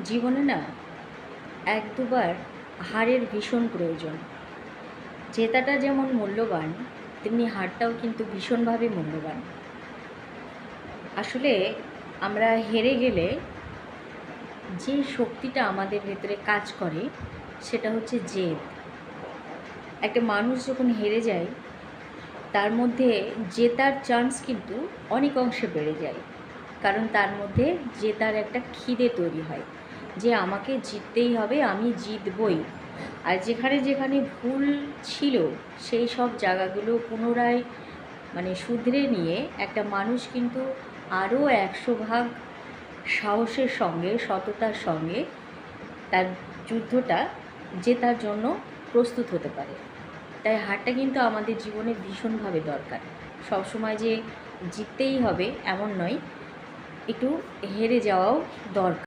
জীবনে না এক দুবার হারের ভীষণ প্রয়োজন। জেতাটা যেমন মূল্যবান, তেমনি হারটাও কিন্তু ভীষণভাবে মূল্যবান। আসলে আমরা হেরে গেলে যে শক্তিটা আমাদের ভেতরে কাজ করে সেটা হচ্ছে জেদ। একটা মানুষ যখন হেরে যায় তার মধ্যে জেতার চান্স কিন্তু অনেক অংশে বেড়ে যায়, কারণ তার মধ্যে জেতার একটা খিদে তৈরি হয় যে আমাকে জিততেই হবে, আমি জিতবই। আর যেখানে যেখানে ভুল ছিল সেই সব জায়গাগুলো পুনরায় শুধরে নিয়ে একটা মানুষ কিন্তু আরও 100 ভাগ সাহসের সঙ্গে, সততার সঙ্গে তার যুদ্ধটা জেতার জন্য প্রস্তুত হতে পারে। তাই হারটা কিন্তু আমাদের জীবনে ভীষণভাবে দরকার। সবসময় যে জিততেই হবে এমন নয়, একটু হেরে যাওয়াও দরকার।